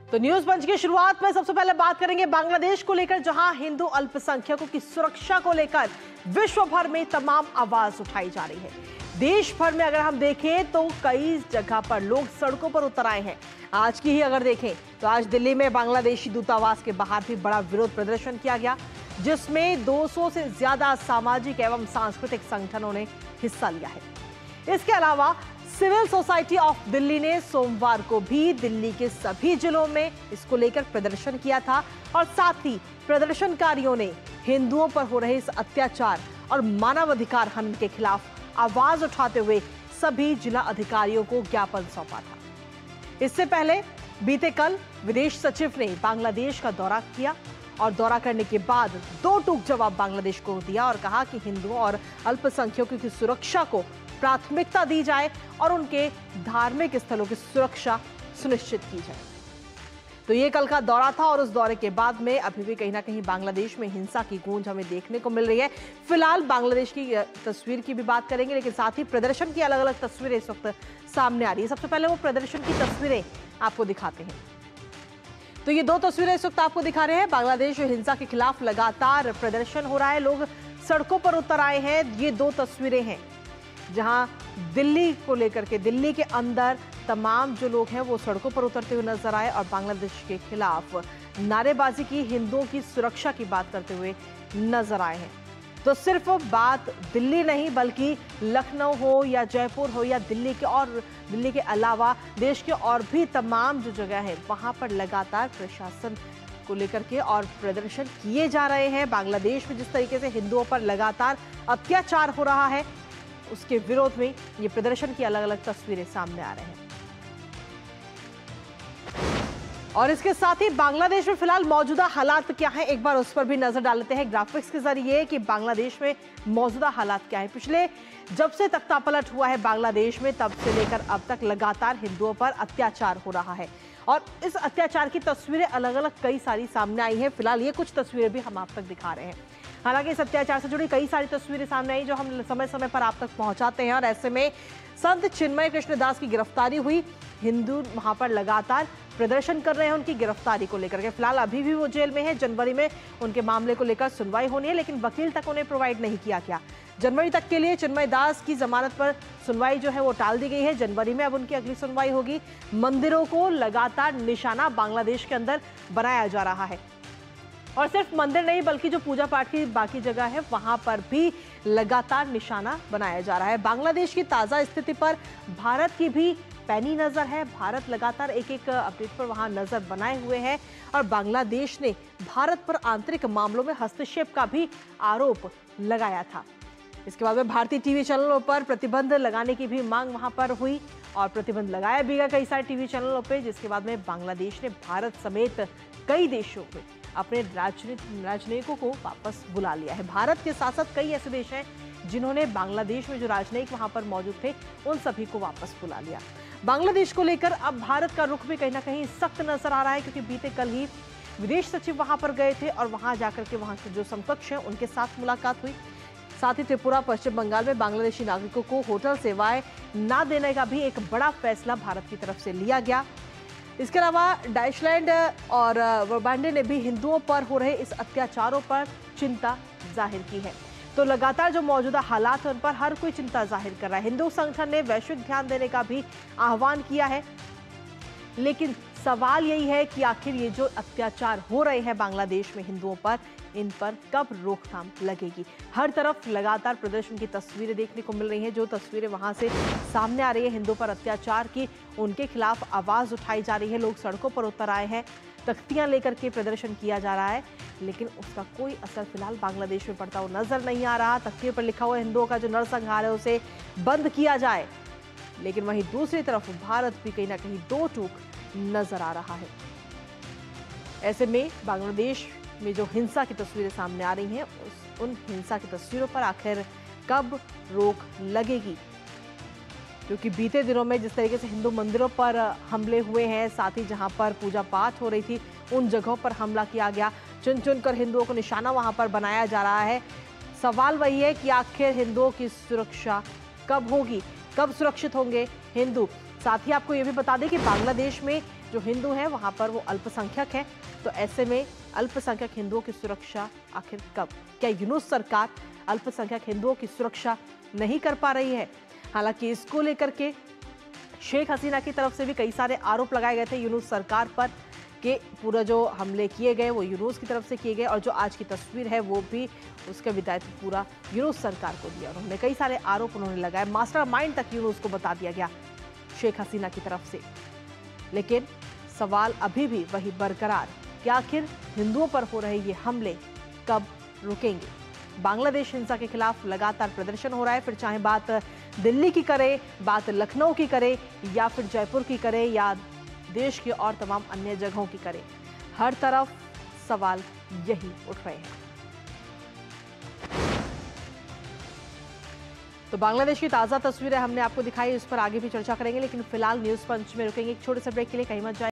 तो न्यूज पंच की शुरुआत में सबसे पहले बात करेंगे बांग्लादेश को लेकर, जहां हिंदू अल्पसंख्यकों की सुरक्षा को लेकर विश्व भर में तमाम आवाज उठाई जा रही है। देश भर में अगर हम देखें तो कई जगह पर लोग सड़कों पर उतर आए हैं। आज की ही अगर देखें तो आज दिल्ली में बांग्लादेशी दूतावास के बाहर भी बड़ा विरोध प्रदर्शन किया गया, जिसमें 200 से ज्यादा सामाजिक एवं सांस्कृतिक संगठनों ने हिस्सा लिया है। इसके अलावा सिविल सोसाइटी ऑफ दिल्ली ने सोमवार को भी दिल्ली के सभी जिलों में इसको लेकर प्रदर्शन किया था और साथ ही प्रदर्शनकारियों ने हिंदुओं पर हो रहे इस अत्याचार और मानवाधिकार हनन के खिलाफ आवाज उठाते हुए सभी जिला अधिकारियों को ज्ञापन सौंपा था। इससे पहले बीते कल विदेश सचिव ने बांग्लादेश का दौरा किया और दौरा करने के बाद दो टूक जवाब बांग्लादेश को दिया और कहा कि हिंदुओं और अल्पसंख्यकों की सुरक्षा को प्राथमिकता दी जाए और उनके धार्मिक स्थलों की सुरक्षा सुनिश्चित की जाए। तो ये कल का दौरा था और उस दौरे के बाद में अभी भी कहीं ना कहीं बांग्लादेश में हिंसा की गूंज हमें देखने को मिल रही है। फिलहाल बांग्लादेश की तस्वीर की भी बात करेंगे, लेकिन साथ ही प्रदर्शन की अलग अलग तस्वीरें इस वक्त सामने आ रही है। सबसे पहले वो प्रदर्शन की तस्वीरें आपको दिखाते हैं। तो ये दो तस्वीरें इस वक्त आपको दिखा रहे हैं। बांग्लादेश हिंसा के खिलाफ लगातार प्रदर्शन हो रहा है, लोग सड़कों पर उतर आए हैं। ये दो तस्वीरें हैं जहां दिल्ली को लेकर के, दिल्ली के अंदर तमाम जो लोग हैं वो सड़कों पर उतरते हुए नजर आए और बांग्लादेश के खिलाफ नारेबाजी की, हिंदुओं की सुरक्षा की बात करते हुए नजर आए हैं। तो सिर्फ बात दिल्ली नहीं बल्कि लखनऊ हो या जयपुर हो या दिल्ली के अलावा देश के और भी तमाम जो जगह है वहां पर लगातार प्रशासन को लेकर के और प्रदर्शन किए जा रहे हैं। बांग्लादेश में जिस तरीके से हिंदुओं पर लगातार अत्याचार हो रहा है उसके विरोध में ये प्रदर्शन की अलग अलग तस्वीरें सामने आ रहे हैं। और इसके साथ ही बांग्लादेश में फिलहाल मौजूदा हालात क्या हैं, एक बार उस पर भी नजर डाल लेते हैं ग्राफिक्स के जरिए कि बांग्लादेश में मौजूदा हालात क्या है। पिछले जब से तख्तापलट हुआ है बांग्लादेश में, तब से लेकर अब तक लगातार हिंदुओं पर अत्याचार हो रहा है और इस अत्याचार की तस्वीरें अलग अलग कई सारी सामने आई हैं। फिलहाल ये कुछ तस्वीरें भी हम आप तक दिखा रहे हैं। हालांकि इस अत्याचार से जुड़ी कई सारी तस्वीरें सामने आई जो हम समय समय पर आप तक पहुंचाते हैं और ऐसे में संत चिन्मय कृष्णदास की गिरफ्तारी हुई। हिंदू वहां पर लगातार प्रदर्शन कर रहे हैं उनकी गिरफ्तारी को लेकर के। फिलहाल अभी भी वो जेल में है। जनवरी में उनके मामले को लेकर सुनवाई होनी है, लेकिन वकील तक उन्हें प्रोवाइड नहीं किया गया। जनवरी तक के लिए चिन्मय दास की जमानत पर सुनवाई जो है वो टाल दी गई है। जनवरी में अब उनकी अगली सुनवाई होगी। मंदिरों को लगातार निशाना बांग्लादेश के अंदर बनाया जा रहा है और सिर्फ मंदिर नहीं बल्कि जो पूजा पाठ की बाकी जगह है वहां पर भी लगातार निशाना बनाया जा रहा है। बांग्लादेश की ताजा स्थिति पर भारत की भी पैनी नजर है। भारत लगातार एक एक अपडेट पर वहां नजर बनाए हुए है और बांग्लादेश ने भारत पर आंतरिक मामलों में हस्तक्षेप का भी आरोप लगाया था। इसके बाद में भारतीय टीवी चैनलों पर प्रतिबंध लगाने की भी मांग वहां पर हुई और प्रतिबंध लगाया भी गया कई सारे टीवी चैनलों पर, जिसके बाद में बांग्लादेश ने भारत समेत कई देशों में अपने राजनयिकों को वापस बुला लिया है। भारत के साथ साथ कई ऐसे देश हैं जिन्होंने बांग्लादेश में जो राजनयिक वहां पर मौजूद थे उन सभी को वापस बुला लिया। बांग्लादेश को लेकर अब भारत का रुख भी कहीं ना कहीं सख्त नजर आ रहा है, क्योंकि बीते कल ही विदेश सचिव वहां पर गए थे और वहां जाकर के वहां के जो समकक्ष हैं उनके साथ मुलाकात हुई। साथ ही त्रिपुरा, पश्चिम बंगाल में बांग्लादेशी नागरिकों को होटल सेवाएं न देने का भी एक बड़ा फैसला भारत की तरफ से लिया गया। इसके अलावा डाइशलैंड और वर्बांडे ने भी हिंदुओं पर हो रहे इस अत्याचारों पर चिंता जाहिर की है। तो लगातार जो मौजूदा हालात हैं उन पर हर कोई चिंता जाहिर कर रहा है। हिंदू संगठन ने वैश्विक ध्यान देने का भी आह्वान किया है, लेकिन सवाल यही है कि आखिर ये जो अत्याचार हो रहे हैं बांग्लादेश में हिंदुओं पर, इन पर कब रोकथाम लगेगी। हर तरफ लगातार प्रदर्शन की तस्वीरें देखने को मिल रही हैं। जो तस्वीरें वहां से सामने आ रही है हिंदुओं पर अत्याचार की, उनके खिलाफ आवाज उठाई जा रही है। लोग सड़कों पर उतर आए हैं, तख्तियां लेकर के प्रदर्शन किया जा रहा है, लेकिन उसका कोई असर फिलहाल बांग्लादेश में पड़ता हुआ नजर नहीं आ रहा। तख्तियों पर लिखा हुआ हिंदुओं का जो नरसंहार है उसे बंद किया जाए, लेकिन वहीं दूसरी तरफ भारत भी कहीं ना कहीं दो टूक नजर आ रहा है। ऐसे में बांग्लादेश में जो हिंसा की तस्वीरें सामने आ रही हैं उन हिंसा की तस्वीरों पर आखिर कब रोक लगेगी, क्योंकि बीते दिनों में जिस तरीके से हिंदू मंदिरों पर हमले हुए हैं, साथ ही जहां पर पूजा पाठ हो रही थी उन जगहों पर हमला किया गया, चुन चुन कर हिंदुओं को निशाना वहां पर बनाया जा रहा है। सवाल वही है कि आखिर हिंदुओं की सुरक्षा कब होगी, कब सुरक्षित होंगे हिंदू। साथ ही आपको ये भी बता दें कि बांग्लादेश में जो हिंदू हैं वहां पर वो अल्पसंख्यक हैं। तो ऐसे में अल्पसंख्यक हिंदुओं की सुरक्षा आखिर कब? क्या यूनुस सरकार अल्पसंख्यक हिंदुओं की सुरक्षा नहीं कर पा रही है? हालांकि इसको लेकर के शेख हसीना की तरफ से भी कई सारे आरोप लगाए गए थे यूनुस सरकार पर कि पूरा जो हमले किए गए वो यूनुस की तरफ से किए गए, और जो आज की तस्वीर है वो भी उसका विदायित्व पूरा यूनुस सरकार को दिया। उन्होंने कई सारे आरोप उन्होंने लगाए, मास्टरमाइंड तक यूनुस को बता दिया गया शेख हसीना की तरफ से। लेकिन सवाल अभी भी वही बरकरार कि आखिर हिंदुओं पर हो रहे ये हमले कब रुकेंगे? बांग्लादेश हिंसा के खिलाफ लगातार प्रदर्शन हो रहा है, फिर चाहे बात दिल्ली की करे, बात लखनऊ की करे, या फिर जयपुर की करे, या देश के और तमाम अन्य जगहों की करे, हर तरफ सवाल यही उठ रहे हैं। तो बांग्लादेश की ताजा तस्वीरें हमने आपको दिखाई, इस पर आगे भी चर्चा करेंगे, लेकिन फिलहाल न्यूज पंच में रुकेंगे एक छोटे से ब्रेक के लिए। कहीं मत जाइए।